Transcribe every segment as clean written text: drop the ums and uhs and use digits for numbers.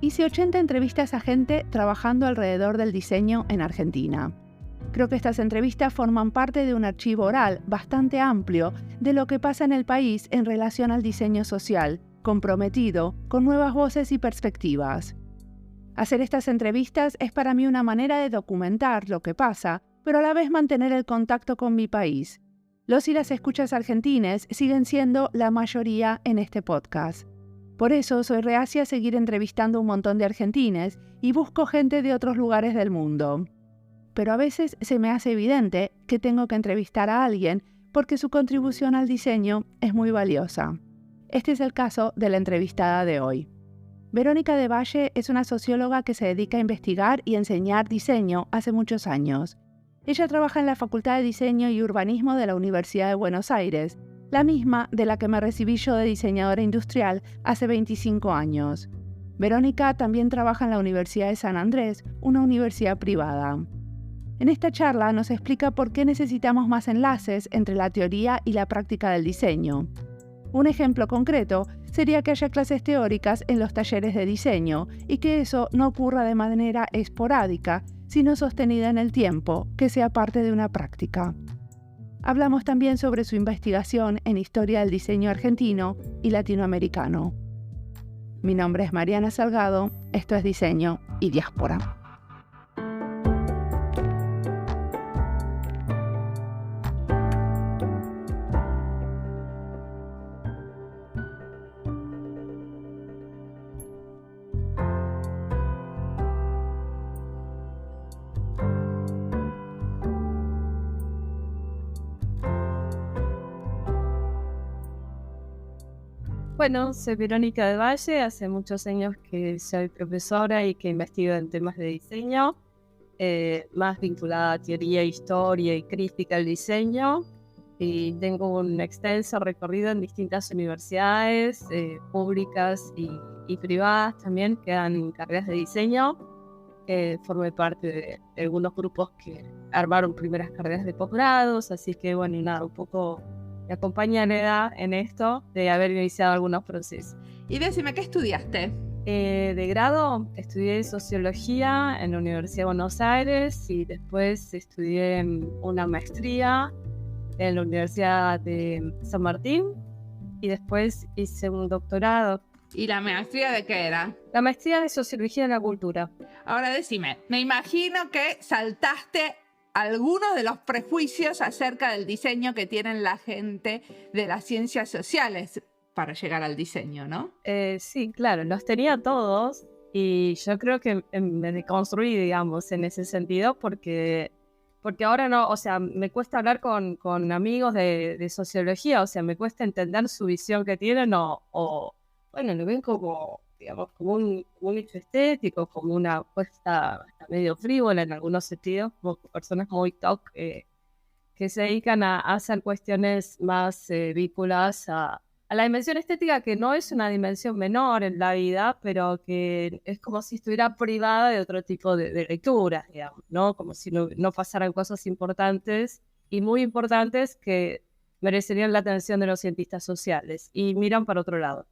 hice 80 entrevistas a gente trabajando alrededor del diseño en Argentina. Creo que estas entrevistas forman parte de un archivo oral bastante amplio de lo que pasa en el país en relación al diseño social, comprometido, con nuevas voces y perspectivas. Hacer estas entrevistas es para mí una manera de documentar lo que pasa, pero a la vez mantener el contacto con mi país. Los y las escuchas argentines siguen siendo la mayoría en este podcast. Por eso soy reacia a seguir entrevistando un montón de argentines y busco gente de otros lugares del mundo. Pero a veces se me hace evidente que tengo que entrevistar a alguien porque su contribución al diseño es muy valiosa. Este es el caso de la entrevistada de hoy. Verónica de Valle es una socióloga que se dedica a investigar y enseñar diseño hace muchos años. Ella trabaja en la Facultad de Diseño y Urbanismo de la Universidad de Buenos Aires, la misma de la que me recibí yo de diseñadora industrial hace 25 años. Verónica también trabaja en la Universidad de San Andrés, una universidad privada. En esta charla nos explica por qué necesitamos más enlaces entre la teoría y la práctica del diseño. Un ejemplo concreto sería que haya clases teóricas en los talleres de diseño y que eso no ocurra de manera esporádica, sino sostenida en el tiempo, que sea parte de una práctica. Hablamos también sobre su investigación en historia del diseño argentino y latinoamericano. Mi nombre es Mariana Salgado, esto es Diseño y Diáspora. Bueno, soy Verónica de Valle, hace muchos años que soy profesora y que investigo en temas de diseño, más vinculada a teoría, historia y crítica del diseño, y tengo un extenso recorrido en distintas universidades públicas y privadas también que dan carreras de diseño. Formé parte de algunos grupos que armaron primeras carreras de posgrados, así que bueno, y nada, un poco me acompaña la edad en esto de haber iniciado algunos procesos. Y decime, ¿qué estudiaste? De grado estudié Sociología en la Universidad de Buenos Aires y después estudié una maestría en la Universidad de San Martín y después hice un doctorado. ¿Y la maestría de qué era? La maestría de Sociología de la Cultura. Ahora decime, me imagino que saltaste algunos de los prejuicios acerca del diseño que tienen la gente de las ciencias sociales para llegar al diseño, ¿no? Sí, claro, los tenía todos y yo creo que me deconstruí, digamos, en ese sentido porque ahora no, o sea, me cuesta hablar con amigos de sociología, o sea, me cuesta entender su visión que tienen o bueno, lo ven como, digamos, como un hecho estético, como una apuesta hasta medio frívola en algunos sentidos, como personas muy TOC que se dedican a hacer cuestiones más vinculadas a la dimensión estética, que no es una dimensión menor en la vida, pero que es como si estuviera privada de otro tipo de lecturas, digamos, ¿no? Como si no pasaran cosas importantes y muy importantes que merecerían la atención de los cientistas sociales y miran para otro lado.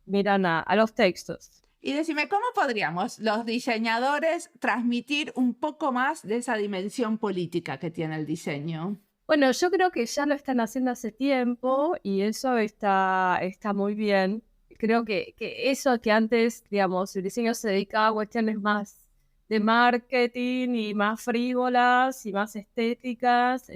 Miran a los textos. Y decime, ¿cómo podríamos los diseñadores transmitir un poco más de esa dimensión política que tiene el diseño? Bueno, yo creo que ya lo están haciendo hace tiempo y eso está muy bien. Creo que eso que antes, digamos, el diseño se dedicaba a cuestiones más de marketing y más frívolas y más estéticas,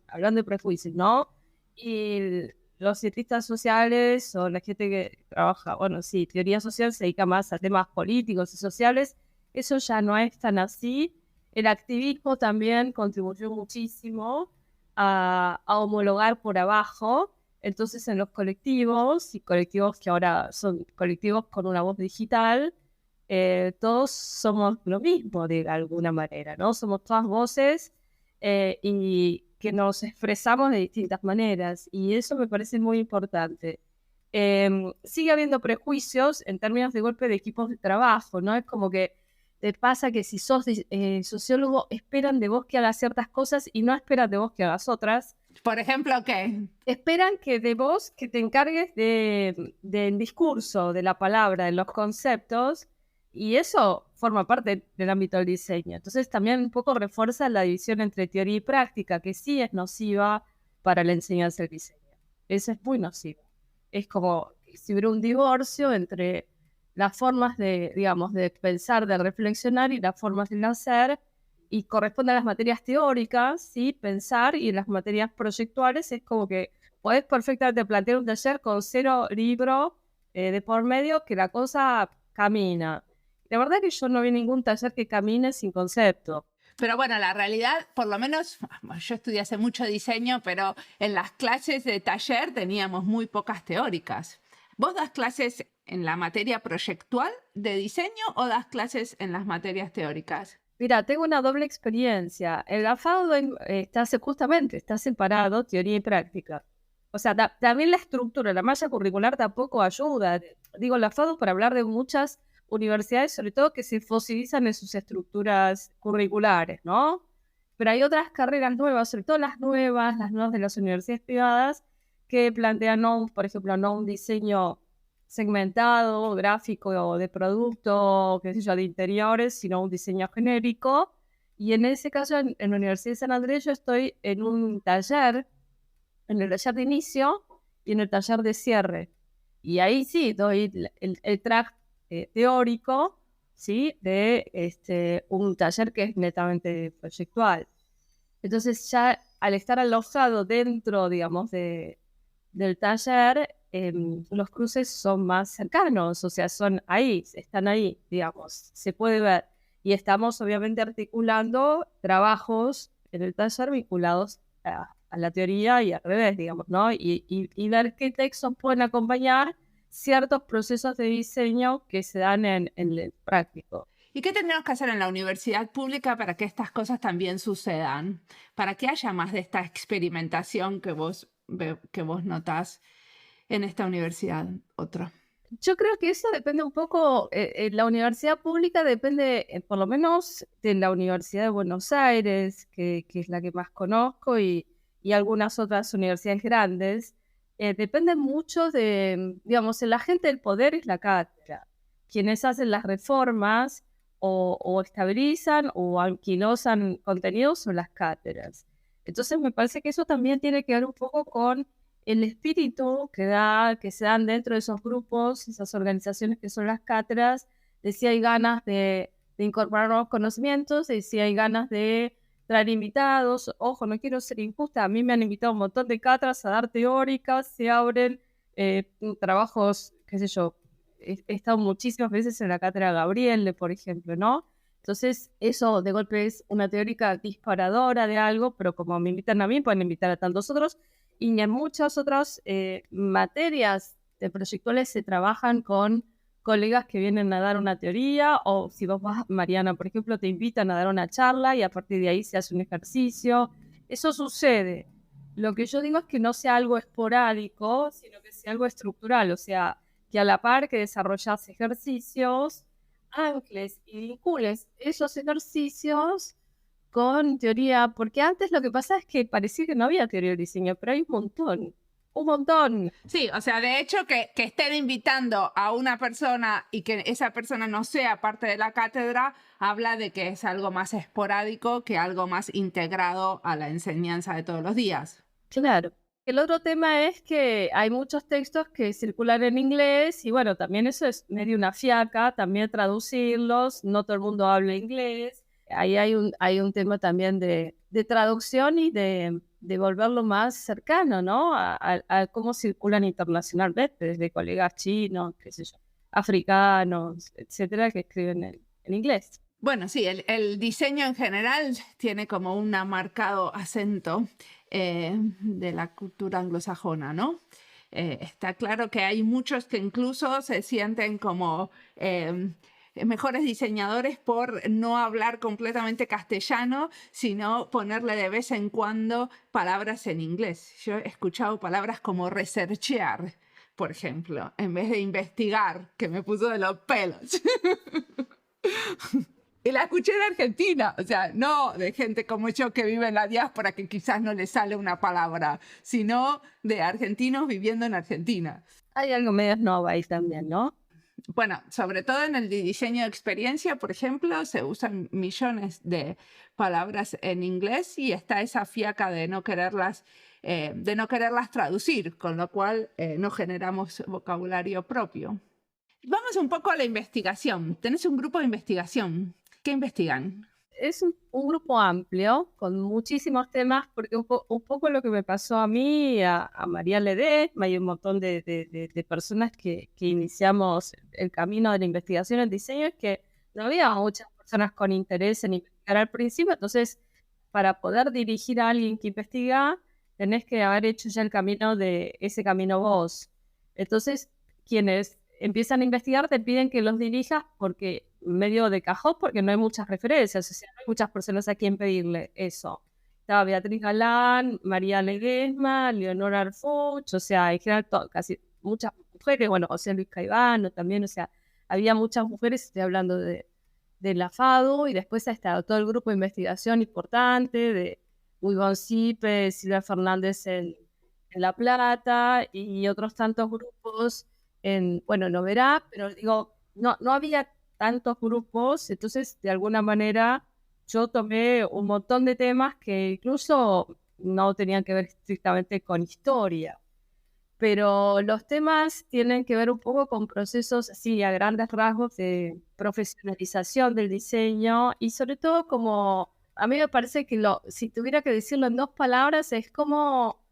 hablando de prejuicios, ¿no? Y los cientistas sociales o la gente que trabaja, bueno, sí, teoría social se dedica más a temas políticos y sociales. Eso ya no es tan así. El activismo también contribuyó muchísimo a homologar por abajo. Entonces en los colectivos, y colectivos que ahora son colectivos con una voz digital, todos somos lo mismo de alguna manera, ¿no? Somos todas voces y que nos expresamos de distintas maneras y eso me parece muy importante. Sigue habiendo prejuicios en términos de golpe de equipos de trabajo, ¿no? Es como que te pasa que si sos sociólogo esperan de vos que hagas ciertas cosas y no esperan de vos que hagas otras. Por ejemplo, ¿qué? Esperan que de vos que te encargues del discurso, de la palabra, de los conceptos, Y eso forma parte del ámbito del diseño. Entonces también un poco refuerza la división entre teoría y práctica, que sí es nociva para la enseñanza del diseño. Eso es muy nocivo. Es como si hubiera un divorcio entre las formas de, digamos, de pensar, de reflexionar y las formas de hacer, y corresponde a las materias teóricas, ¿sí? Pensar, y en las materias proyectuales es como que podés perfectamente plantear un taller con 0 libro de por medio, que la cosa camina. La verdad que yo no vi ningún taller que camine sin concepto. Pero bueno, la realidad, por lo menos, yo estudié hace mucho diseño, pero en las clases de taller teníamos muy pocas teóricas. ¿Vos das clases en la materia proyectual de diseño o das clases en las materias teóricas? Mira, tengo una doble experiencia. El AFAUDO está separado teoría y práctica. O sea, también la estructura, la malla curricular tampoco ayuda. Digo, la AFAUDO para hablar de muchas universidades, sobre todo que se fosilizan en sus estructuras curriculares, ¿no? Pero hay otras carreras nuevas, sobre todo las nuevas de las universidades privadas, que plantean, por ejemplo, no un diseño segmentado, gráfico o de producto, qué sé yo, de interiores, sino un diseño genérico. Y en ese caso, en la Universidad de San Andrés, yo estoy en un taller, en el taller de inicio y en el taller de cierre. Y ahí sí doy el track teórico, ¿sí? De un taller que es netamente proyectual. Entonces ya al estar alojado dentro, digamos, del taller, los cruces son más cercanos, o sea, están ahí, digamos, se puede ver. Y estamos obviamente articulando trabajos en el taller vinculados a la teoría y al revés, digamos, ¿no? Y ver qué textos pueden acompañar ciertos procesos de diseño que se dan en el práctico. ¿Y qué tendríamos que hacer en la universidad pública para que estas cosas también sucedan? Para que haya más de esta experimentación que vos notás en esta universidad. Otra. Yo creo que eso depende un poco, la universidad pública depende, por lo menos, de la Universidad de Buenos Aires, que es la que más conozco, y algunas otras universidades grandes. Depende mucho de, digamos, el agente del poder es la cátedra. Quienes hacen las reformas o estabilizan o anquilosan contenidos son las cátedras. Entonces me parece que eso también tiene que ver un poco con el espíritu que se dan dentro de esos grupos, esas organizaciones que son las cátedras, de si hay ganas de incorporar nuevos conocimientos, de si hay ganas de traer invitados. Ojo, no quiero ser injusta, a mí me han invitado un montón de cátedras a dar teóricas, se abren trabajos, qué sé yo, he estado muchísimas veces en la cátedra Gabriele, por ejemplo, ¿no? Entonces, eso de golpe es una teórica disparadora de algo, pero como me invitan a mí, pueden invitar a tantos otros. Y en muchas otras materias de proyectuales se trabajan con colegas que vienen a dar una teoría, o si vos vas, Mariana, por ejemplo, te invitan a dar una charla y a partir de ahí se hace un ejercicio. Eso sucede. Lo que yo digo es que no sea algo esporádico, sino que sea algo estructural, o sea, que a la par que desarrollas ejercicios, ancles y vincules esos ejercicios con teoría, porque antes lo que pasa es que parecía que no había teoría del diseño, pero hay un montón. Sí, o sea, de hecho que estén invitando a una persona y que esa persona no sea parte de la cátedra, habla de que es algo más esporádico que algo más integrado a la enseñanza de todos los días. Claro. El otro tema es que hay muchos textos que circulan en inglés y bueno, también eso es medio una fiaca, también traducirlos, no todo el mundo habla inglés. Ahí hay un tema también de traducción y de volverlo más cercano, ¿no? A cómo circulan internacionalmente, desde colegas chinos, qué sé yo, africanos, etcétera, que escriben en inglés. Bueno, sí, el diseño en general tiene como un marcado acento de la cultura anglosajona, ¿no? Está claro que hay muchos que incluso se sienten como mejores diseñadores por no hablar completamente castellano, sino ponerle de vez en cuando palabras en inglés. Yo he escuchado palabras como researchear, por ejemplo, en vez de investigar, que me puso de los pelos. Y la escuché de Argentina, o sea, no de gente como yo que vive en la diáspora que quizás no le sale una palabra, sino de argentinos viviendo en Argentina. Hay algo medio snob ahí también, ¿no? Bueno, sobre todo en el diseño de experiencia, por ejemplo, se usan millones de palabras en inglés y está esa fiaca de no quererlas traducir, con lo cual no generamos vocabulario propio. Vamos un poco a la investigación. Tenés un grupo de investigación. ¿Qué investigan? Es un grupo amplio, con muchísimos temas, porque un poco lo que me pasó a mí, a María Ledesma y un montón de personas que iniciamos el camino de la investigación en diseño, es que no había muchas personas con interés en investigar al principio. Entonces, para poder dirigir a alguien que investiga, tenés que haber hecho ya el camino de ese camino vos. Entonces, quienes empiezan a investigar te piden que los dirijas porque medio de cajón, porque no hay muchas referencias, o sea, no hay muchas personas a quien pedirle eso. Estaba Beatriz Galán, María Ledesma, Leonora Arfuch, o sea, en general casi muchas mujeres, bueno, José Luis Caivano también, o sea, había muchas mujeres, estoy hablando de la FADU, y después ha estado todo el grupo de investigación importante, de Hugo Cipe, Silvia Fernández en La Plata, y otros tantos grupos en Noverá, pero digo, no había tantos grupos. Entonces de alguna manera yo tomé un montón de temas que incluso no tenían que ver estrictamente con historia, pero los temas tienen que ver un poco con procesos así a grandes rasgos de profesionalización del diseño, y sobre todo como a mí me parece que si tuviera que decirlo en dos palabras, es cómo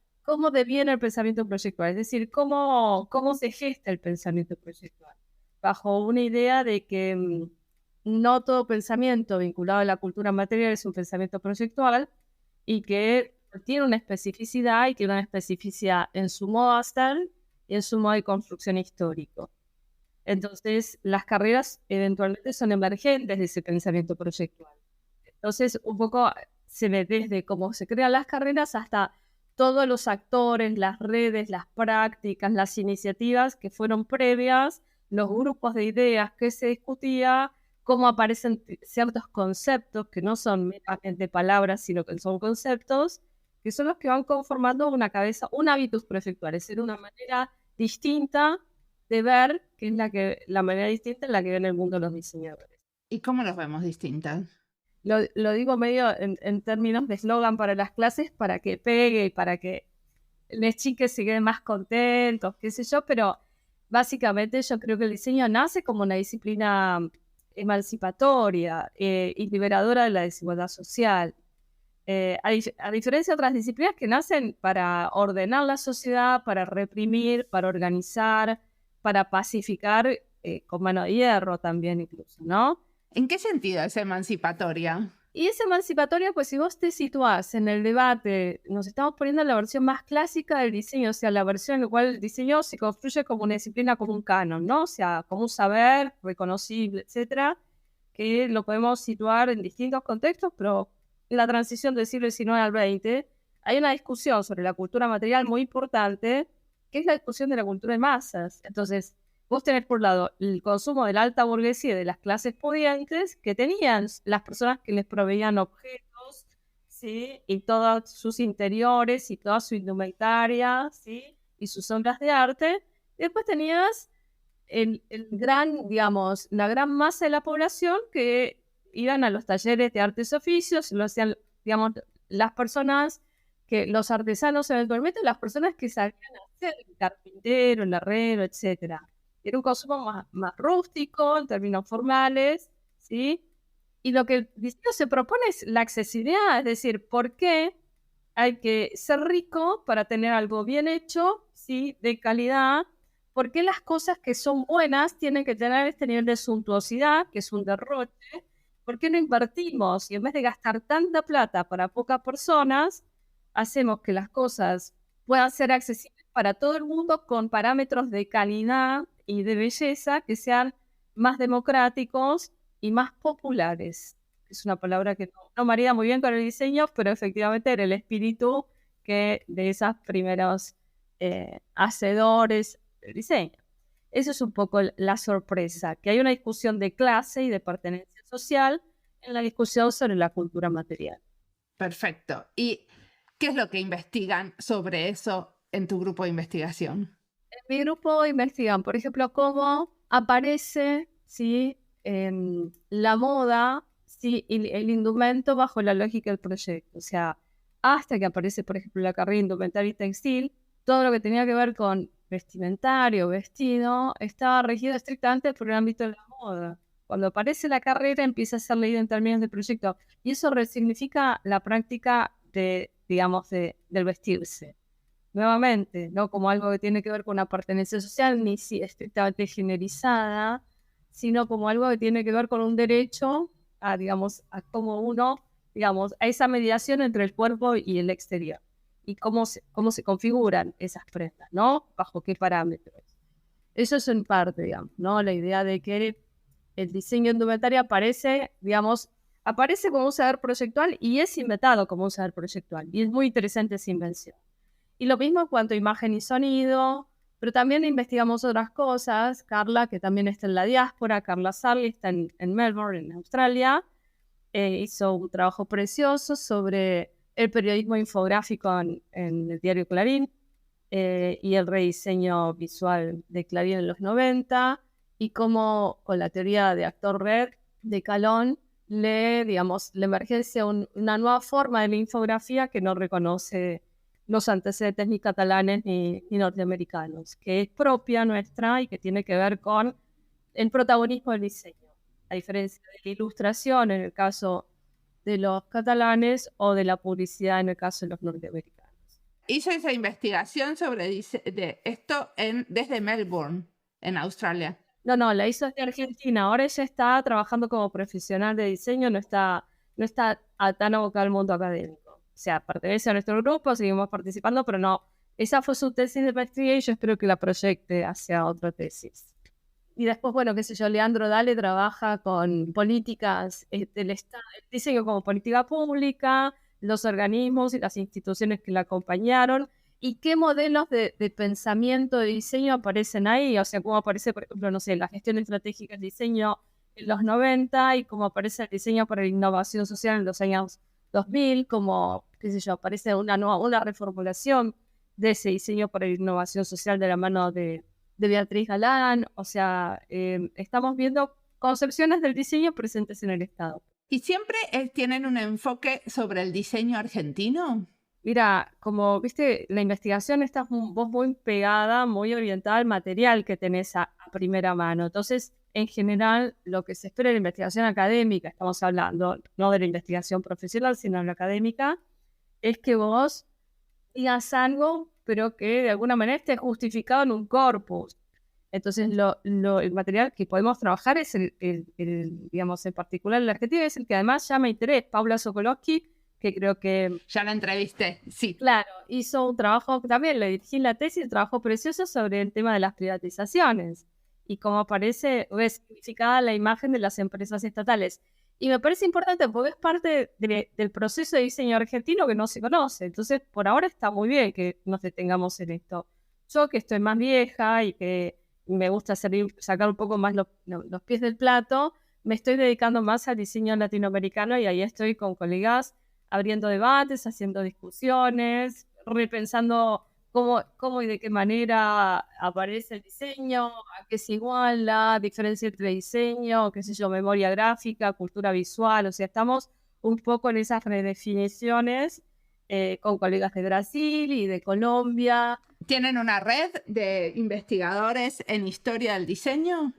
deviene el pensamiento proyectual, es decir, cómo se gesta el pensamiento proyectual, bajo una idea de que no todo pensamiento vinculado a la cultura material es un pensamiento proyectual, y que tiene una especificidad, y tiene una especificidad en su modo de hacer y en su modo de construcción histórico. Entonces, las carreras eventualmente son emergentes de ese pensamiento proyectual. Entonces, un poco se ve desde cómo se crean las carreras hasta todos los actores, las redes, las prácticas, las iniciativas que fueron previas, los grupos de ideas que se discutía, cómo aparecen ciertos conceptos que no son meramente palabras, sino que son conceptos, que son los que van conformando una cabeza, un hábitus proyectual, es decir, una manera distinta de ver, que es la manera distinta en la que ven el mundo los diseñadores. ¿Y cómo los vemos distintas? Lo digo medio en términos de eslogan para las clases, para que pegue y para que los chiques se queden más contentos, qué sé yo, pero básicamente yo creo que el diseño nace como una disciplina emancipatoria y liberadora de la desigualdad social. A diferencia de otras disciplinas que nacen para ordenar la sociedad, para reprimir, para organizar, para pacificar con mano de hierro también incluso, ¿no? ¿En qué sentido es emancipatoria? Y es emancipatoria, pues si vos te situás en el debate, nos estamos poniendo en la versión más clásica del diseño, o sea, la versión en la cual el diseño se construye como una disciplina, como un canon, ¿no? O sea, como un saber reconocible, etcétera, que lo podemos situar en distintos contextos, pero en la transición del siglo XIX al XX hay una discusión sobre la cultura material muy importante, que es la discusión de la cultura de masas. Entonces, vos tenés por un lado el consumo de la alta burguesía y de las clases pudientes, que tenían las personas que les proveían objetos, ¿sí? Y todos sus interiores y toda su indumentaria, ¿sí? Y sus obras de arte. Y después tenías la gran masa de la población que iban a los talleres de artes y oficios, lo hacían, digamos, las personas los artesanos eventualmente, las personas que sabían hacer el carpintero, el herrero, etcétera. Era un consumo más rústico, en términos formales, ¿sí? Y lo que el diseño se propone es la accesibilidad, es decir, ¿por qué hay que ser rico para tener algo bien hecho, ¿sí? De calidad? ¿Por qué las cosas que son buenas tienen que tener este nivel de suntuosidad, que es un derroche? ¿Por qué no invertimos? Y en vez de gastar tanta plata para pocas personas, hacemos que las cosas puedan ser accesibles para todo el mundo con parámetros de calidad y de belleza que sean más democráticos y más populares. Es una palabra que no marida muy bien con el diseño, pero efectivamente era el espíritu de esos primeros hacedores del diseño. Eso es un poco la sorpresa, que hay una discusión de clase y de pertenencia social en la discusión sobre la cultura material. Perfecto. ¿Y qué es lo que investigan sobre eso en tu grupo de investigación? En mi grupo investigan, por ejemplo, cómo aparece, ¿sí? La moda, ¿sí? Y el indumento bajo la lógica del proyecto. O sea, hasta que aparece, por ejemplo, la carrera de indumentaria y textil, todo lo que tenía que ver con vestimentario, vestido, estaba regido estrictamente por el ámbito de la moda. Cuando aparece la carrera, empieza a ser leída en términos de proyecto. Y eso resignifica la práctica de, digamos, del vestirse. Nuevamente, no como algo que tiene que ver con una pertenencia social, ni si estrictamente generalizada, sino como algo que tiene que ver con un derecho a, digamos, a cómo uno, digamos, a esa mediación entre el cuerpo y el exterior. Y cómo se configuran esas prendas, ¿no? Bajo qué parámetros. Eso es en parte, digamos, ¿no? La idea de que el diseño indumentario aparece, digamos, aparece como un saber proyectual y es inventado como un saber proyectual. Y es muy interesante esa invención. Y lo mismo en cuanto a imagen y sonido, pero también investigamos otras cosas. Carla, que también está en la diáspora, Carla Sarli está en Melbourne, en Australia, hizo un trabajo precioso sobre el periodismo infográfico en el diario Clarín y el rediseño visual de Clarín en los 90 y cómo con la teoría de actor red de Calón le emergencia una nueva forma de la infografía que no reconoce los antecedentes ni catalanes ni norteamericanos, que es propia nuestra y que tiene que ver con el protagonismo del diseño, a diferencia de la ilustración en el caso de los catalanes o de la publicidad en el caso de los norteamericanos. Hizo esa investigación sobre esto desde Melbourne, en Australia. No, la hizo desde Argentina. Ahora ella está trabajando como profesional de diseño, no está tan abocada al mundo académico. O sea, pertenece a nuestro grupo, seguimos participando, pero no. Esa fue su tesis de maestría y yo espero que la proyecte hacia otra tesis. Y después, bueno, qué sé yo, Leandro Dale trabaja con políticas del Estado, el diseño como política pública, los organismos y las instituciones que la acompañaron, y qué modelos de pensamiento de diseño aparecen ahí, o sea, cómo aparece, por ejemplo, no sé, la gestión estratégica del diseño en los 90 y cómo aparece el diseño para la innovación social en los años 2000, como, qué sé yo, aparece una reformulación de ese diseño para la innovación social de la mano de Beatriz Galán. O sea, estamos viendo concepciones del diseño presentes en el Estado. ¿Y siempre tienen un enfoque sobre el diseño argentino? Mira, como viste, la investigación está vos muy pegada, muy orientada al material que tenés a primera mano. Entonces, en general, lo que se espera de la investigación académica, estamos hablando no de la investigación profesional, sino de la académica, es que vos digas algo, pero que de alguna manera esté justificado en un corpus. Entonces, el material que podemos trabajar es digamos, en particular el argentino, es el que además llama interés. Paula Sokolowski, que creo que... Ya la entrevisté, sí. Claro, hizo un trabajo, también le dirigí la tesis, un trabajo precioso sobre el tema de las privatizaciones y cómo aparece significada la imagen de las empresas estatales. Y me parece importante porque es parte del proceso de diseño argentino que no se conoce. Entonces, por ahora está muy bien que nos detengamos en esto. Yo, que estoy más vieja y que me gusta sacar un poco más los pies del plato, me estoy dedicando más al diseño latinoamericano y ahí estoy con colegas abriendo debates, haciendo discusiones, repensando cómo y de qué manera aparece el diseño, a qué se iguala, diferencia entre diseño, qué sé yo, memoria gráfica, cultura visual. O sea, estamos un poco en esas redefiniciones con colegas de Brasil y de Colombia. ¿Tienen una red de investigadores en historia del diseño?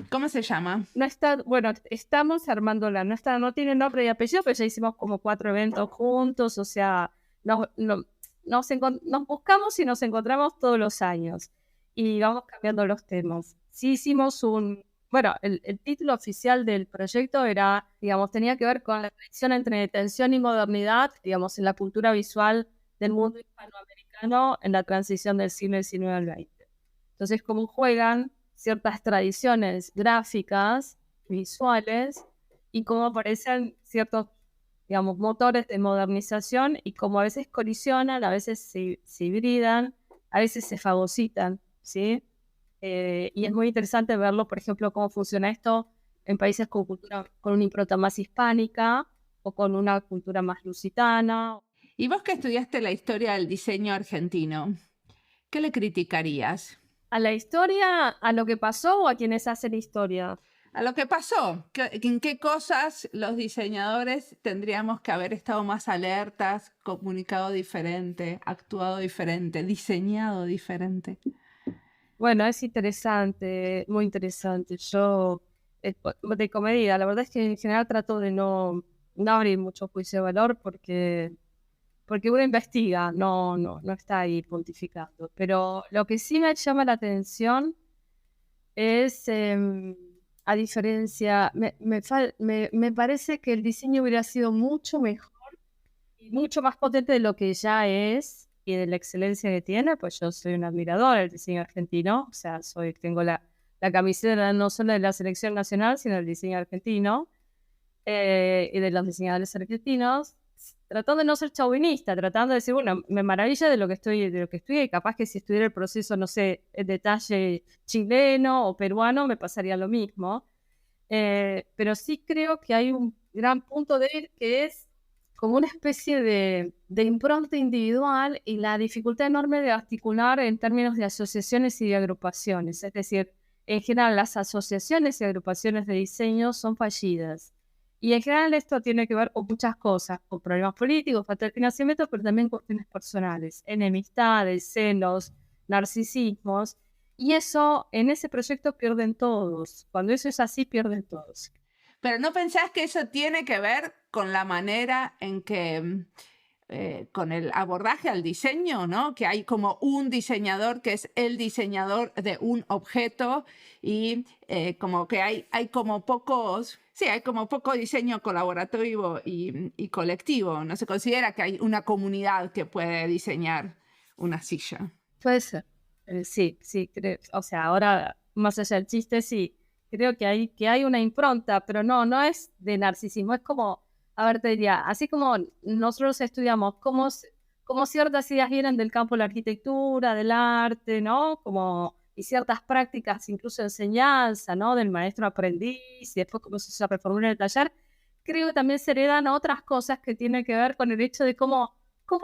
¿Cómo se llama? Bueno, estamos armándola. No tiene nombre y apellido, pero ya hicimos como 4 eventos juntos. O sea, nos buscamos y nos encontramos todos los años. Y vamos cambiando los temas. Sí hicimos bueno, el título oficial del proyecto era, digamos, tenía que ver con la conexión entre detención y modernidad, digamos, en la cultura visual del mundo hispanoamericano en la transición del siglo XIX al XX. Entonces, cómo juegan ciertas tradiciones gráficas, visuales, y cómo aparecen ciertos, digamos, motores de modernización y cómo a veces colisionan, a veces se hibridan, a veces se fagocitan, ¿sí? Y es muy interesante verlo, por ejemplo, cómo funciona esto en países con una impronta más hispánica o con una cultura más lusitana. Y vos que estudiaste la historia del diseño argentino, ¿qué le criticarías? ¿A la historia, a lo que pasó o a quienes hacen historia? A lo que pasó, en qué cosas los diseñadores tendríamos que haber estado más alertas, comunicado diferente, actuado diferente, diseñado diferente. Bueno, es interesante, muy interesante. Yo, de comedia, la verdad es que en general trato de no abrir mucho juicio de valor porque uno investiga, no está ahí pontificando. Pero lo que sí me llama la atención es, a diferencia, me parece que el diseño hubiera sido mucho mejor y mucho más potente de lo que ya es y de la excelencia que tiene, pues yo soy un admirador del diseño argentino, o sea, tengo la camiseta no solo de la selección nacional, sino del diseño argentino y de los diseñadores argentinos, tratando de no ser chauvinista, tratando de decir, bueno, me maravilla de lo que estudié, y capaz que si estudiara el proceso, no sé, el detalle chileno o peruano, me pasaría lo mismo. Pero sí creo que hay un gran punto débil que es como una especie de impronta individual y la dificultad enorme de articular en términos de asociaciones y de agrupaciones. Es decir, en general las asociaciones y agrupaciones de diseño son fallidas. Y en general esto tiene que ver con muchas cosas, con problemas políticos, falta de financiamiento, pero también cuestiones personales, enemistades, celos, narcisismos. Y eso, en ese proyecto pierden todos. Cuando eso es así, pierden todos. Pero ¿no pensás que eso tiene que ver con la manera en que, con el abordaje al diseño, ¿no? Que hay como un diseñador que es el diseñador de un objeto y como que hay como pocos, sí, hay como poco diseño colaborativo y colectivo. No se considera que hay una comunidad que puede diseñar una silla. Puede ser. Sí, creo. O sea, ahora, más allá del chiste, sí. Creo que hay una impronta, pero no es de narcisismo. Es como, a ver, te diría, así como nosotros estudiamos cómo ciertas ideas vienen del campo de la arquitectura, del arte, ¿no? Y ciertas prácticas, incluso de enseñanza, ¿no? Del maestro aprendiz, y después cómo se reformula en el taller. Creo que también se heredan otras cosas que tienen que ver con el hecho de cómo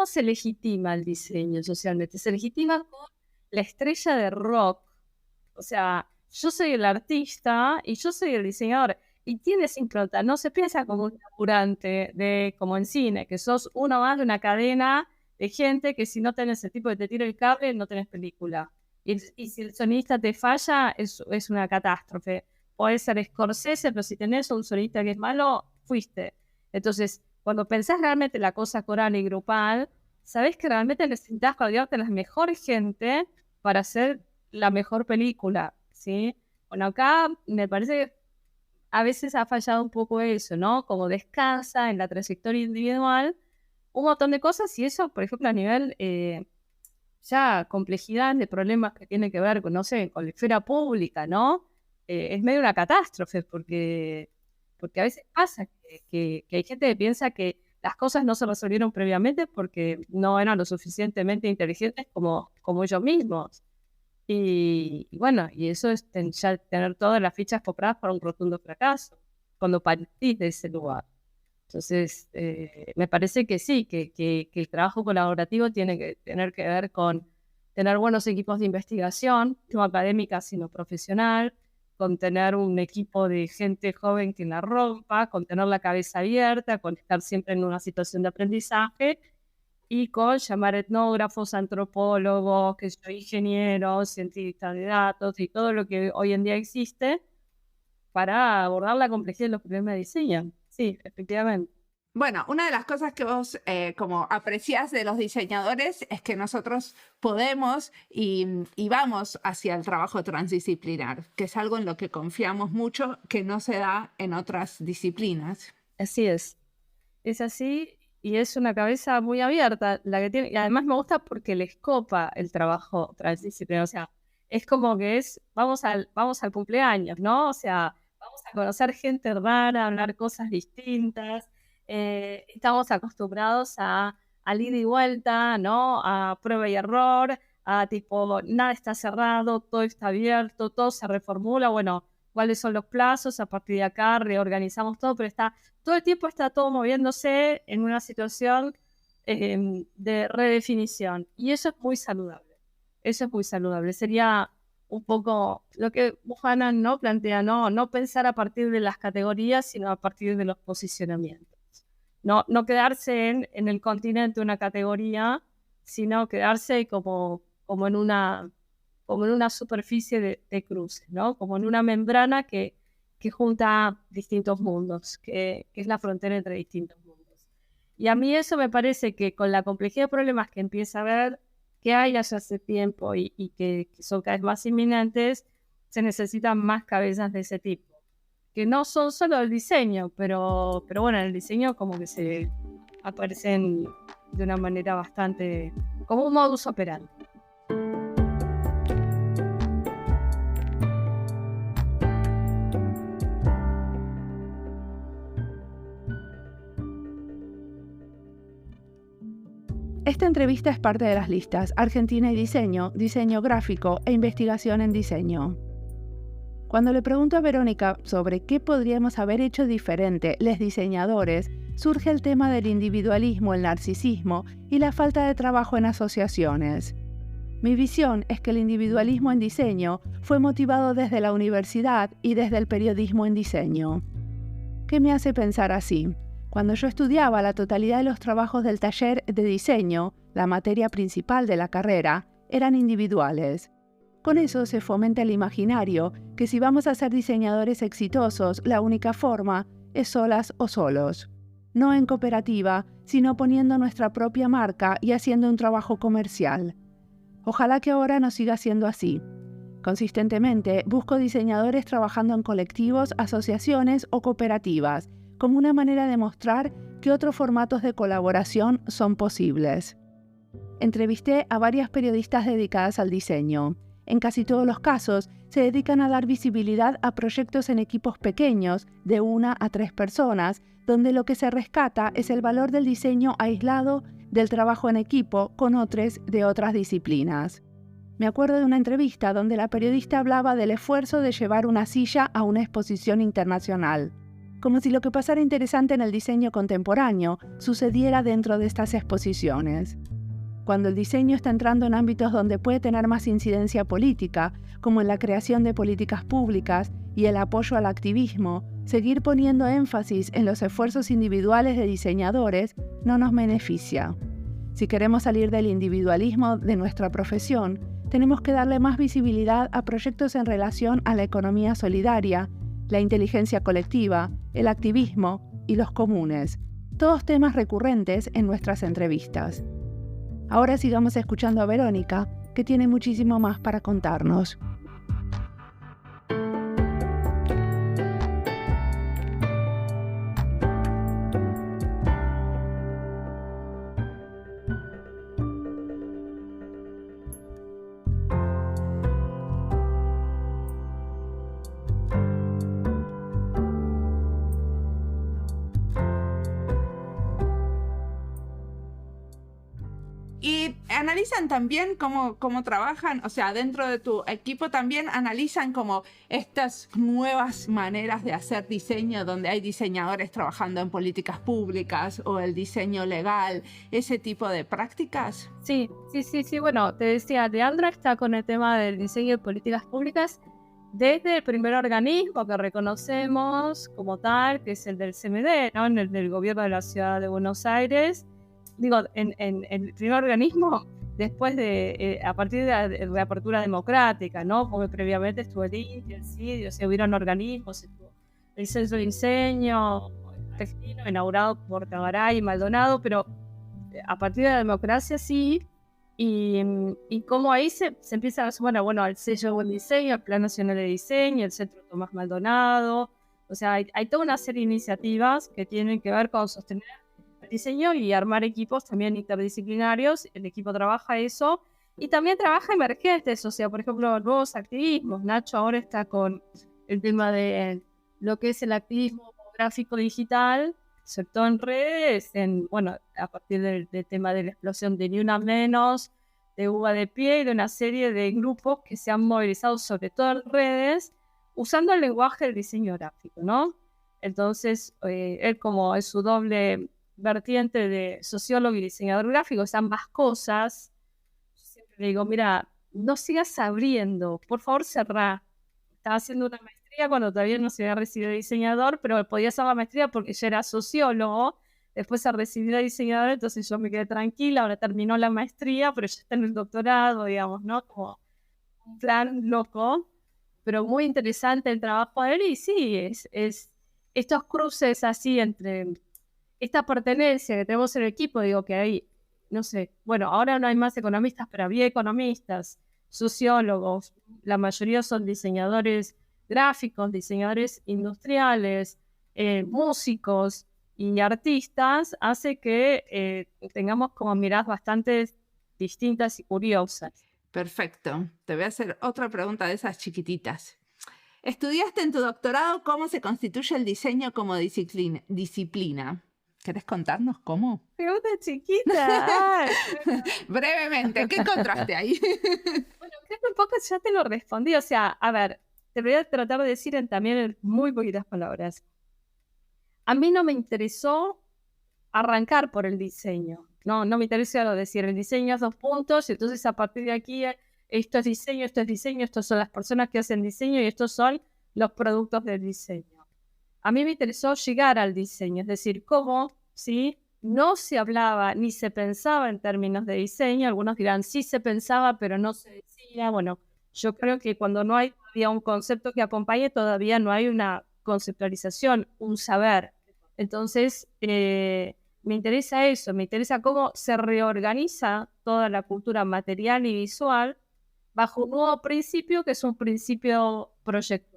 se legitima el diseño socialmente. Se legitima con la estrella de rock. O sea, yo soy el artista y yo soy el diseñador. Y tienes impronta. No se piensa como un laburante como en cine, que sos uno más de una cadena de gente que si no tenés el tipo que te tira el cable, no tenés película. Y si el sonista te falla, es una catástrofe. Podés ser Scorsese, pero si tenés un sonista que es malo, fuiste. Entonces, cuando pensás realmente la cosa coral y grupal, sabés que realmente necesitas rodearte de la mejor gente para hacer la mejor película, ¿sí? Bueno, acá me parece que a veces ha fallado un poco eso, ¿no? Como descansa en la trayectoria individual un montón de cosas y eso, por ejemplo, a nivel ya complejidad de problemas que tienen que ver con, no sé, con la esfera pública, ¿no? Es medio una catástrofe porque a veces pasa que hay gente que piensa que las cosas no se resolvieron previamente porque no eran lo suficientemente inteligentes como ellos mismos. Y bueno, y eso es ya tener todas las fichas compradas para un rotundo fracaso, cuando partís de ese lugar. Entonces, me parece que sí, que el trabajo colaborativo tiene que tener que ver con tener buenos equipos de investigación, no académica, sino profesional, con tener un equipo de gente joven que la rompa, con tener la cabeza abierta, con estar siempre en una situación de aprendizaje y con llamar etnógrafos, antropólogos, ingenieros, científicos de datos y todo lo que hoy en día existe para abordar la complejidad de los problemas de diseño. Sí, efectivamente. Bueno, una de las cosas que vos como apreciás de los diseñadores es que nosotros podemos y vamos hacia el trabajo transdisciplinar, que es algo en lo que confiamos mucho, que no se da en otras disciplinas. Así es. Es así y es una cabeza muy abierta la que tiene. Y además me gusta porque les copa el trabajo transdisciplinar. O sea, es como que vamos al cumpleaños, ¿no? O sea, vamos a conocer gente rara, a hablar cosas distintas. Estamos acostumbrados al ida y vuelta, ¿no? A prueba y error, a tipo, nada está cerrado, todo está abierto, todo se reformula, bueno, cuáles son los plazos, a partir de acá reorganizamos todo, pero todo el tiempo está todo moviéndose en una situación de redefinición, y eso es muy saludable. Eso es muy saludable. Sería un poco lo que Buchanan, ¿no?, plantea, no pensar a partir de las categorías, sino a partir de los posicionamientos. No quedarse en el continente una categoría, sino quedarse como en una superficie de cruce, ¿no? Como en una membrana que junta distintos mundos, que es la frontera entre distintos mundos. Y a mí eso me parece que con la complejidad de problemas que empieza a ver, que hay ya hace tiempo y que son cada vez más inminentes, se necesitan más cabezas de ese tipo, que no son solo el diseño, pero bueno, en el diseño como que se aparecen de una manera bastante, como un modus operandi. Esta entrevista es parte de las listas Argentina y Diseño, Diseño Gráfico e Investigación en Diseño. Cuando le pregunto a Verónica sobre qué podríamos haber hecho diferente los diseñadores, surge el tema del individualismo, el narcisismo y la falta de trabajo en asociaciones. Mi visión es que el individualismo en diseño fue motivado desde la universidad y desde el periodismo en diseño. ¿Qué me hace pensar así? Cuando yo estudiaba, la totalidad de los trabajos del taller de diseño, la materia principal de la carrera, eran individuales. Con eso se fomenta el imaginario que si vamos a ser diseñadores exitosos, la única forma es solas o solos. No en cooperativa, sino poniendo nuestra propia marca y haciendo un trabajo comercial. Ojalá que ahora no siga siendo así. Consistentemente, busco diseñadores trabajando en colectivos, asociaciones o cooperativas, como una manera de mostrar que otros formatos de colaboración son posibles. Entrevisté a varias periodistas dedicadas al diseño. En casi todos los casos, se dedican a dar visibilidad a proyectos en equipos pequeños, de 1 a 3 personas, donde lo que se rescata es el valor del diseño aislado del trabajo en equipo con otros de otras disciplinas. Me acuerdo de una entrevista donde la periodista hablaba del esfuerzo de llevar una silla a una exposición internacional, como si lo que pasara interesante en el diseño contemporáneo sucediera dentro de estas exposiciones. Cuando el diseño está entrando en ámbitos donde puede tener más incidencia política, como en la creación de políticas públicas y el apoyo al activismo, seguir poniendo énfasis en los esfuerzos individuales de diseñadores no nos beneficia. Si queremos salir del individualismo de nuestra profesión, tenemos que darle más visibilidad a proyectos en relación a la economía solidaria, la inteligencia colectiva, el activismo y los comunes, todos temas recurrentes en nuestras entrevistas. Ahora sigamos escuchando a Verónica, que tiene muchísimo más para contarnos. Y analizan también cómo trabajan, o sea, dentro de tu equipo también analizan como estas nuevas maneras de hacer diseño, donde hay diseñadores trabajando en políticas públicas o el diseño legal, ese tipo de prácticas. Sí. Bueno, te decía, Leandra está con el tema del diseño de políticas públicas desde el primer organismo que reconocemos como tal, que es el del CMD, ¿no? En el del gobierno de la ciudad de Buenos Aires. Digo, en el primer organismo, después a partir de la reapertura democrática, ¿no? Porque previamente estuvo el INTI, el CIDI, o sea, hubieron organismos, estuvo el Centro de Diseño Argentino, inaugurado por Tagaray y Maldonado, pero a partir de la democracia sí, y como ahí se empieza a sumar, bueno, al sello de buen diseño, al Plan Nacional de Diseño, el Centro Tomás Maldonado, o sea, hay toda una serie de iniciativas que tienen que ver con sostener el diseño y armar equipos también interdisciplinarios. El equipo trabaja eso y también trabaja emergentes, o sea, por ejemplo, nuevos activismos. Nacho ahora está con el tema de lo que es el activismo gráfico digital, sobre todo en redes, bueno, a partir del tema de la explosión de Ni Una Menos, de Uva de Pie y de una serie de grupos que se han movilizado sobre todo en redes usando el lenguaje del diseño gráfico, ¿no? Entonces, él como es su doble vertiente de sociólogo y diseñador gráfico, es ambas cosas. Yo siempre le digo, mira, no sigas abriendo, por favor cerrá. Estaba haciendo una maestría cuando todavía no se había recibido de diseñador, pero podía hacer la maestría porque ya era sociólogo, después se recibió de diseñador, entonces yo me quedé tranquila, ahora terminó la maestría, pero ya está en el doctorado, digamos, ¿no? Como un plan loco, pero muy interesante el trabajo de él, y sí, es estos cruces así entre esta pertenencia que tenemos en el equipo, digo que hay, no sé, bueno, ahora no hay más economistas, pero había economistas, sociólogos, la mayoría son diseñadores gráficos, diseñadores industriales, músicos y artistas, hace que tengamos como miradas bastante distintas y curiosas. Perfecto. Te voy a hacer otra pregunta de esas chiquititas. Estudiaste en tu doctorado cómo se constituye el diseño como disciplina. ¿Querés contarnos cómo? Pregunta chiquita. Brevemente, ¿qué encontraste ahí? Bueno, creo que un poco ya te lo respondí. O sea, a ver, te voy a tratar de decir también en muy poquitas palabras. A mí no me interesó arrancar por el diseño. No me interesó decir el diseño es 2 puntos, y entonces a partir de aquí esto es diseño, estas son las personas que hacen diseño y estos son los productos del diseño. A mí me interesó llegar al diseño, es decir, cómo, ¿sí? No se hablaba ni se pensaba en términos de diseño. Algunos dirán, sí se pensaba, pero no se decía. Bueno, yo creo que cuando no hay todavía un concepto que acompañe, todavía no hay una conceptualización, un saber. Entonces, me interesa eso, me interesa cómo se reorganiza toda la cultura material y visual bajo un nuevo principio, que es un principio proyectual.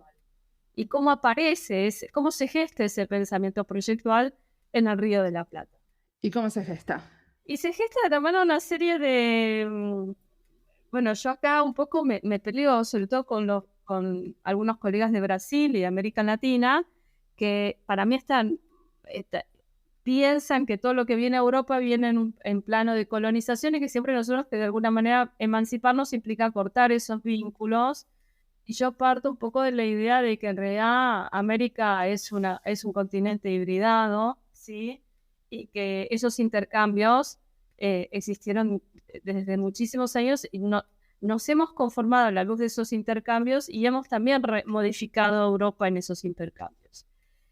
Y cómo aparece, cómo se gesta ese pensamiento proyectual en el Río de la Plata. ¿Y cómo se gesta? Y se gesta de la mano una serie de... Bueno, yo acá un poco me peleo, sobre todo con algunos colegas de Brasil y de América Latina, que para mí piensan que todo lo que viene a Europa viene en plano de colonización, y que siempre nosotros, que de alguna manera emanciparnos implica cortar esos vínculos. Y yo parto un poco de la idea de que en realidad América es un continente hibridado, ¿sí? Y que esos intercambios existieron desde muchísimos años, y nos hemos conformado a la luz de esos intercambios, y hemos también modificado a Europa en esos intercambios,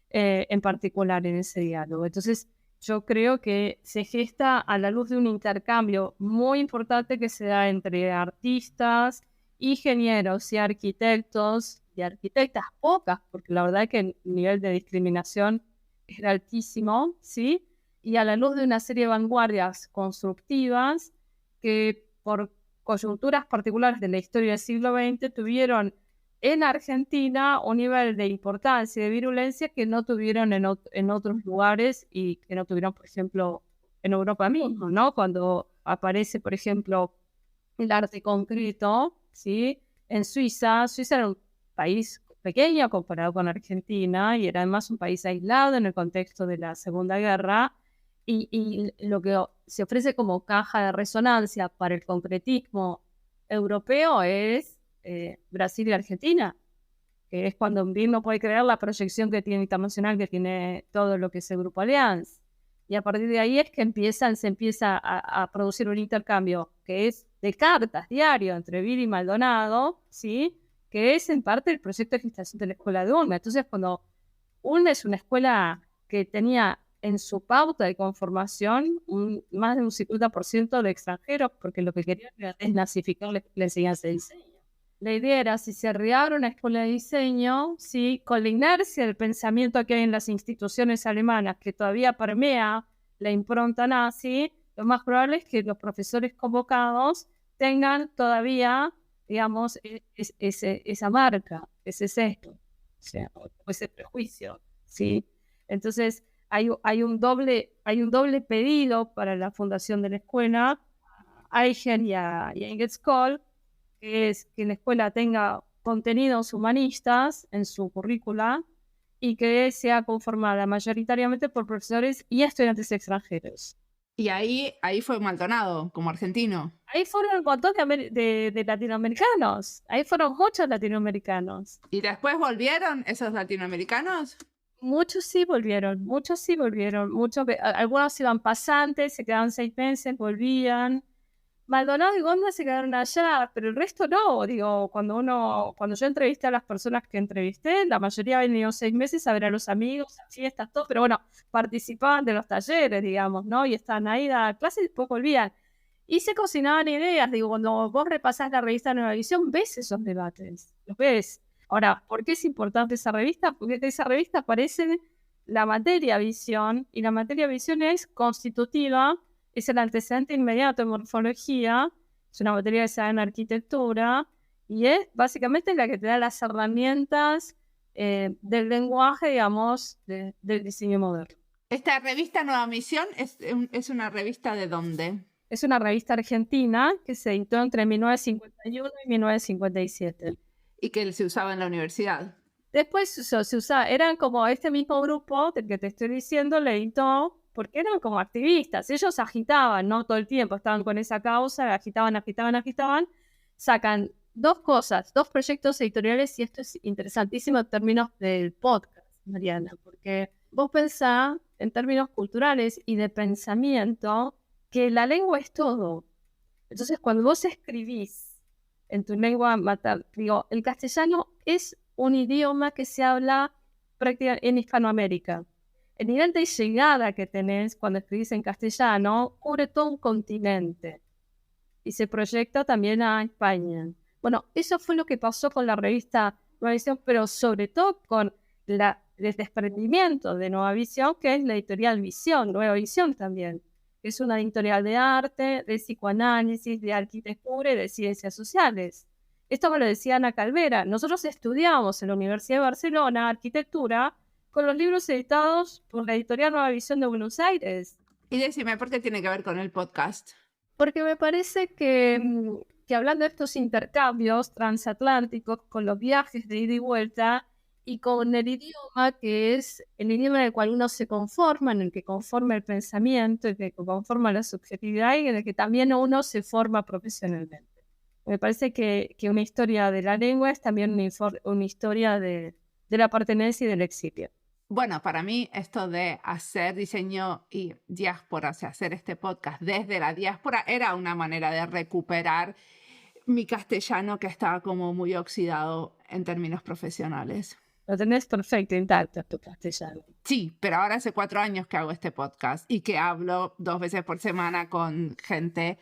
en particular en ese diálogo. Entonces, yo creo que se gesta a la luz de un intercambio muy importante que se da entre artistas, ingenieros y arquitectos, y arquitectas pocas, porque la verdad es que el nivel de discriminación era altísimo, ¿sí? Y a la luz de una serie de vanguardias constructivas que por coyunturas particulares de la historia del siglo XX tuvieron en Argentina un nivel de importancia y de virulencia que no tuvieron en otros lugares, y que no tuvieron, por ejemplo, en Europa mismo, ¿no? Cuando aparece, por ejemplo, el arte concreto, ¿sí? En Suiza era un país pequeño comparado con Argentina, y era además un país aislado en el contexto de la Segunda Guerra, y lo que se ofrece como caja de resonancia para el concretismo europeo es Brasil y Argentina, que es cuando BIM no puede creer la proyección que tiene internacional, que tiene todo lo que es el Grupo Allianz. Y a partir de ahí es que se empieza a producir un intercambio que es de cartas diario entre BIM y Maldonado, ¿sí? Que es en parte el proyecto de gestación de la escuela de UNME. Entonces, cuando UNME es una escuela que tenía en su pauta de conformación más de un 50% de extranjeros, porque lo que querían era desnazificar la enseñanza de diseño. La idea era, si se reabre una escuela de diseño, ¿sí? Con la inercia del pensamiento que hay en las instituciones alemanas, que todavía permea la impronta nazi, lo más probable es que los profesores convocados tengan todavía, digamos, esa marca, ese sesgo, o sea, ese prejuicio, ¿sí? Entonces, hay un doble pedido para la fundación de la escuela, a Eichen y a Engels Kohl, que es que la escuela tenga contenidos humanistas en su currícula y que sea conformada mayoritariamente por profesores y estudiantes extranjeros. Y ahí fue Maldonado, como argentino. Ahí fueron un montón de latinoamericanos. Ahí fueron muchos latinoamericanos. ¿Y después volvieron esos latinoamericanos? Muchos sí volvieron. Algunos iban pasantes, se quedaban 6 meses, volvían. Maldonado y Gonda se quedaron allá, pero el resto no. Digo, cuando yo entrevisté a las personas que entrevisté, la mayoría habían ido 6 meses a ver a los amigos, a fiestas, todo, pero bueno, participaban de los talleres, digamos, ¿no? Y estaban ahí a clases y después volvían. Y se cocinaban ideas. Digo, cuando vos repasás la revista Nueva Visión, ves esos debates, los ves. Ahora, ¿por qué es importante esa revista? Porque de esa revista aparece la materia visión, y la materia visión es constitutiva, es el antecedente inmediato en morfología, es una materia que se da en arquitectura, y es básicamente la que te da las herramientas del lenguaje, digamos, del diseño moderno. ¿Esta revista Nueva Misión es una revista de dónde? Es una revista argentina que se editó entre 1951 y 1957. Y que se usaba en la universidad. Después se usaba, eran como este mismo grupo del que te estoy diciendo, le editó, porque eran como activistas, ellos agitaban, ¿no? Todo el tiempo estaban con esa causa, agitaban, sacan 2 cosas, 2 proyectos editoriales, y esto es interesantísimo en términos del podcast, Mariana, porque vos pensás en términos culturales y de pensamiento que la lengua es todo. Entonces, cuando vos escribís en tu lengua materna, digo, el castellano es un idioma que se habla prácticamente en Hispanoamérica. El nivel de llegada que tenés cuando escribís en castellano cubre todo un continente y se proyecta también a España. Bueno, eso fue lo que pasó con la revista Nueva Visión, pero sobre todo con el desprendimiento de Nueva Visión, que es la editorial Visión, Nueva Visión también. Es una editorial de arte, de psicoanálisis, de arquitectura y de ciencias sociales. Esto me lo decía Ana Calvera. Nosotros estudiamos en la Universidad de Barcelona arquitectura con los libros editados por la editorial Nueva Visión de Buenos Aires. Y decime, ¿por qué tiene que ver con el podcast? Porque me parece que hablando de estos intercambios transatlánticos, con los viajes de ida y vuelta, y con el idioma que es el idioma en el cual uno se conforma, en el que conforma el pensamiento, en el que conforma la subjetividad y en el que también uno se forma profesionalmente. Me parece que una historia de la lengua es también una historia de la pertenencia y del exilio. Bueno, para mí esto de hacer diseño y diáspora, o sea, hacer este podcast desde la diáspora, era una manera de recuperar mi castellano que estaba como muy oxidado en términos profesionales. Lo tenés perfecto, intacto tu castellano. Sí, pero ahora hace 4 años que hago este podcast y que hablo 2 veces por semana con gente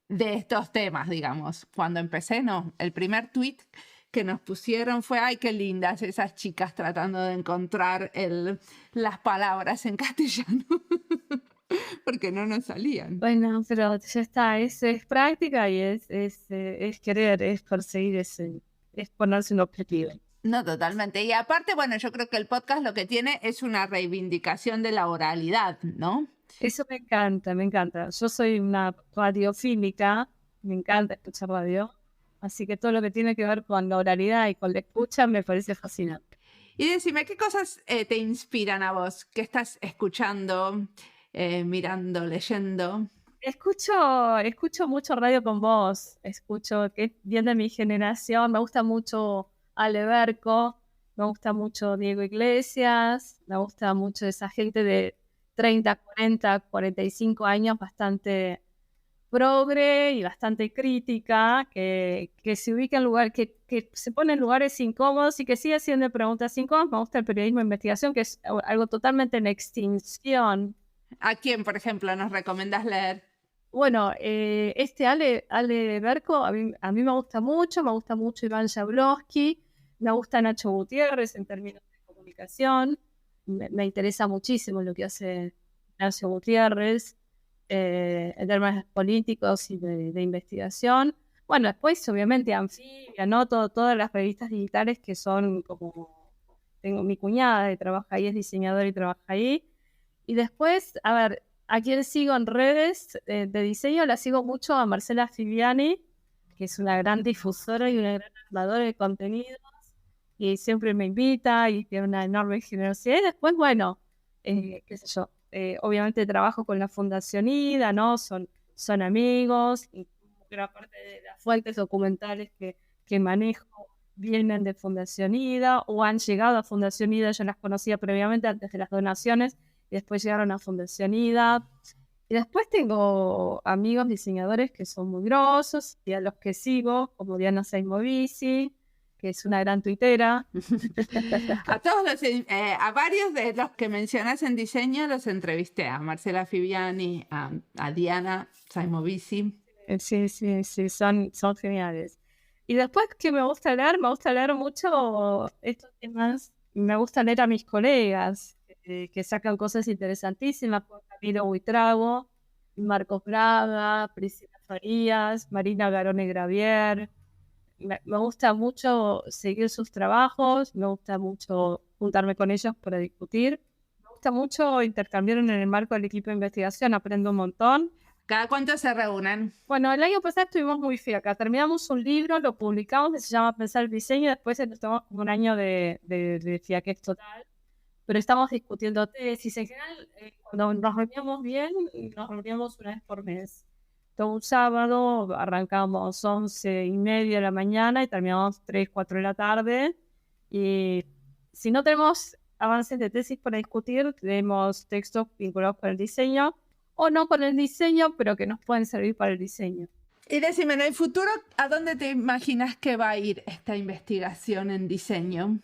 de estos temas, digamos. Cuando empecé, no, el primer tweet que nos pusieron fue, ay, qué lindas esas chicas tratando de encontrar las palabras en castellano, porque no nos salían. Bueno, pero ya está, es práctica y es querer, es perseguir, es ponerse un objetivo. No, totalmente. Y aparte, bueno, yo creo que el podcast lo que tiene es una reivindicación de la oralidad, ¿no? Eso me encanta, me encanta. Yo soy una radiofílica, me encanta escuchar radio, así que todo lo que tiene que ver con la oralidad y con la escucha me parece fascinante. Y decime, ¿qué cosas te inspiran a vos? ¿Qué estás escuchando, mirando, leyendo? Escucho mucho radio con vos, escucho que es bien de mi generación, me gusta mucho Ale Berco, me gusta mucho Diego Iglesias, me gusta mucho esa gente de 30, 40, 45 años, bastante progre y bastante crítica, que se ubica en lugares, que se pone en lugares incómodos y que sigue haciendo preguntas incómodas. Me gusta el periodismo de investigación, que es algo totalmente en extinción. ¿A quién, por ejemplo, nos recomendás leer? Bueno, Ale Berco, a mí me gusta mucho Iván Jablonski, me gusta Nacho Gutiérrez en términos de comunicación, me interesa muchísimo lo que hace Nacho Gutiérrez en términos políticos y de investigación. Bueno, después obviamente Anfibia, ¿no? Todas las revistas digitales que son como... Tengo mi cuñada que trabaja ahí, es diseñadora y trabaja ahí. Y después, a ver, a quien sigo en redes de diseño, la sigo mucho a Marcela Fiviani, que es una gran difusora y una gran armadora de contenidos, y siempre me invita y tiene una enorme generosidad. Y después, bueno, qué sé yo, obviamente trabajo con la Fundación IDA, ¿no? Son amigos, y gran parte de las fuentes documentales que manejo vienen de Fundación IDA o han llegado a Fundación IDA. Yo las conocía previamente antes de las donaciones y después llegaron a Fundación IDA. Y después tengo amigos diseñadores que son muy grosos y a los que sigo, como Diana Saimovici, que es una gran tuitera. A varios de los que mencionas en diseño los entrevisté, a Marcela Fiviani, a Diana Saimovici. Sí, son geniales. Y después que me gusta leer mucho estos temas. Me gusta leer a mis colegas que sacan cosas interesantísimas, como Camilo Buitrago, Marcos Braga, Priscila Farías, Marina Garone Gravier. Me gusta mucho seguir sus trabajos, me gusta mucho juntarme con ellos para discutir. Me gusta mucho intercambiar en el marco del equipo de investigación, aprendo un montón. ¿Cada cuánto se reúnen? Bueno, el año pasado estuvimos muy fiaca. Terminamos un libro, lo publicamos, que se llama Pensar el Diseño, y después nos tomamos como un año de fiaquez total. Pero estamos discutiendo tesis. En general, cuando nos reuníamos bien, nos reuníamos una vez por mes. Todo un sábado, arrancamos 11:30 de la mañana y terminamos 3, 4 de la tarde. Y si no tenemos avances de tesis para discutir, tenemos textos vinculados con el diseño, o no con el diseño, pero que nos pueden servir para el diseño. Y decime, en el futuro, ¿a dónde te imaginas que va a ir esta investigación en diseño?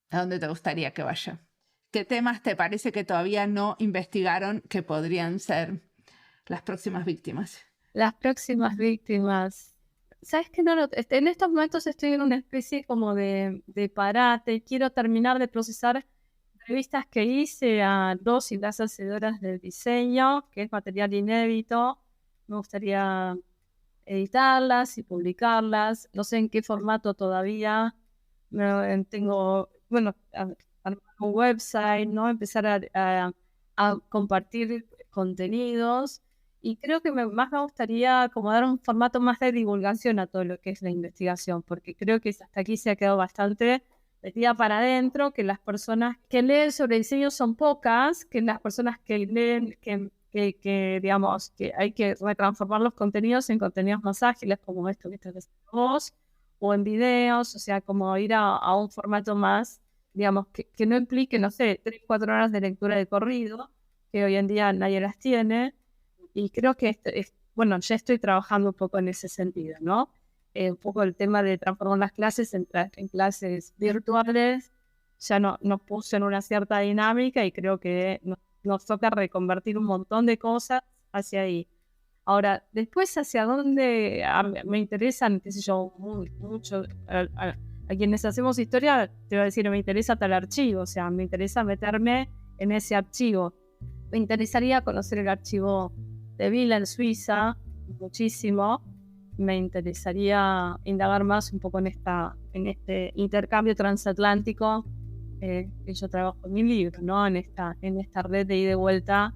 ¿A dónde te gustaría que vaya? ¿Qué temas te parece que todavía no investigaron que podrían ser las próximas víctimas? Las próximas víctimas. ¿Sabes qué? En estos momentos estoy en una especie como de parate. Quiero terminar de procesar entrevistas que hice a 2 y las hacedoras del diseño, que es material inédito. Me gustaría editarlas y publicarlas. No sé en qué formato todavía. Tengo, armar un website, ¿no? Empezar a compartir contenidos. Y creo que más me gustaría como dar un formato más de divulgación a todo lo que es la investigación, porque creo que hasta aquí se ha quedado bastante metida para adentro, que las personas que leen sobre diseño son pocas, que las personas que leen, que digamos, que hay que retransformar los contenidos en contenidos más ágiles, como esto que estás haciendo vos, o en videos, o sea, como ir a un formato más, digamos, que no implique, no sé, 3, 4 horas de lectura de corrido, que hoy en día nadie las tiene. Y creo que ya estoy trabajando un poco en ese sentido, ¿no? Un poco el tema de transformar las clases en clases virtuales ya nos puso en una cierta dinámica y creo que nos toca reconvertir un montón de cosas hacia ahí. Ahora, después hacia dónde me interesan, qué sé yo, mucho, a quienes hacemos historia, te voy a decir, me interesa tal archivo, o sea, me interesa meterme en ese archivo. Me interesaría conocer el archivo de Vila en Suiza, muchísimo. Me interesaría indagar más un poco en este intercambio transatlántico que yo trabajo en mi libro, ¿no? En esta red de ida y de vuelta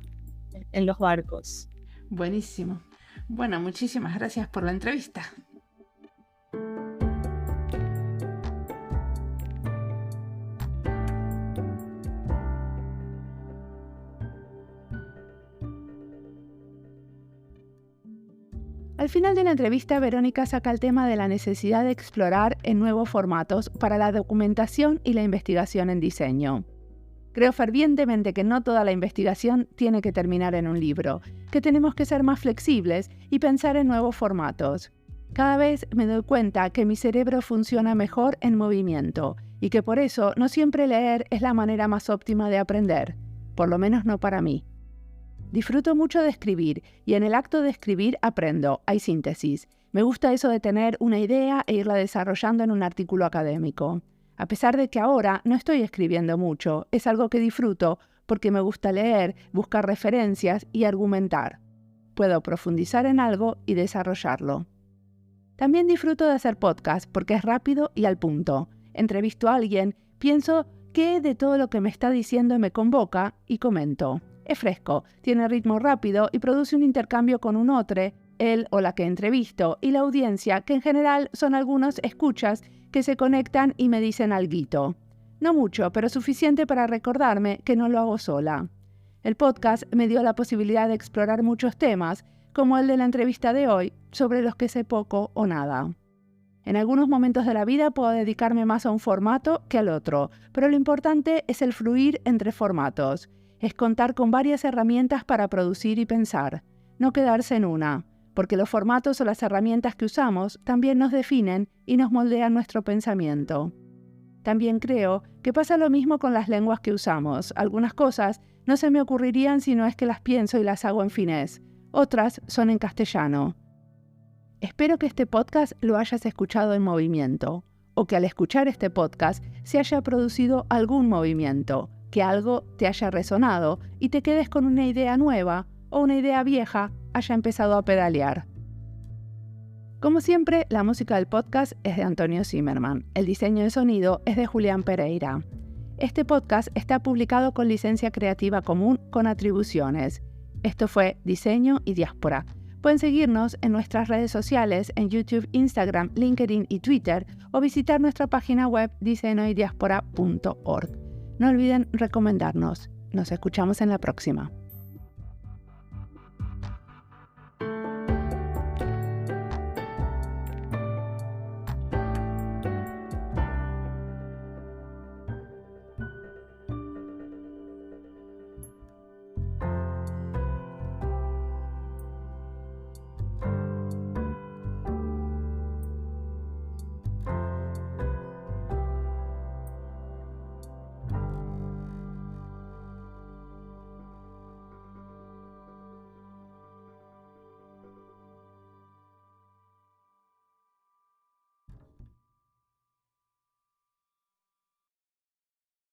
en los barcos. Buenísimo. Bueno, muchísimas gracias por la entrevista. Al final de la entrevista, Verónica saca el tema de la necesidad de explorar en nuevos formatos para la documentación y la investigación en diseño. Creo fervientemente que no toda la investigación tiene que terminar en un libro, que tenemos que ser más flexibles y pensar en nuevos formatos. Cada vez me doy cuenta que mi cerebro funciona mejor en movimiento y que por eso no siempre leer es la manera más óptima de aprender, por lo menos no para mí. Disfruto mucho de escribir y en el acto de escribir aprendo, hay síntesis. Me gusta eso de tener una idea e irla desarrollando en un artículo académico. A pesar de que ahora no estoy escribiendo mucho, es algo que disfruto porque me gusta leer, buscar referencias y argumentar. Puedo profundizar en algo y desarrollarlo. También disfruto de hacer podcast porque es rápido y al punto. Entrevisto a alguien, pienso qué de todo lo que me está diciendo me convoca y comento. Es fresco, tiene ritmo rápido y produce un intercambio con un otro, él o la que entrevisto, y la audiencia, que en general son algunos escuchas que se conectan y me dicen alguito. No mucho, pero suficiente para recordarme que no lo hago sola. El podcast me dio la posibilidad de explorar muchos temas, como el de la entrevista de hoy, sobre los que sé poco o nada. En algunos momentos de la vida puedo dedicarme más a un formato que al otro, pero lo importante es el fluir entre formatos. Es contar con varias herramientas para producir y pensar. no quedarse en una, porque los formatos o las herramientas que usamos también nos definen y nos moldean nuestro pensamiento. También creo que pasa lo mismo con las lenguas que usamos. Algunas cosas no se me ocurrirían si no es que las pienso y las hago en finés. Otras son en castellano. Espero que este podcast lo hayas escuchado en movimiento, o que al escuchar este podcast se haya producido algún movimiento, que algo te haya resonado y te quedes con una idea nueva o una idea vieja haya empezado a pedalear. Como siempre, la música del podcast es de Antonio Zimmerman. El diseño de sonido es de Julián Pereira. Este podcast está publicado con licencia creativa común con atribuciones. Esto fue Diseño y Diáspora. Pueden seguirnos en nuestras redes sociales en YouTube, Instagram, LinkedIn y Twitter o visitar nuestra página web diseñoydiaspora.org. No olviden recomendarnos. Nos escuchamos en la próxima.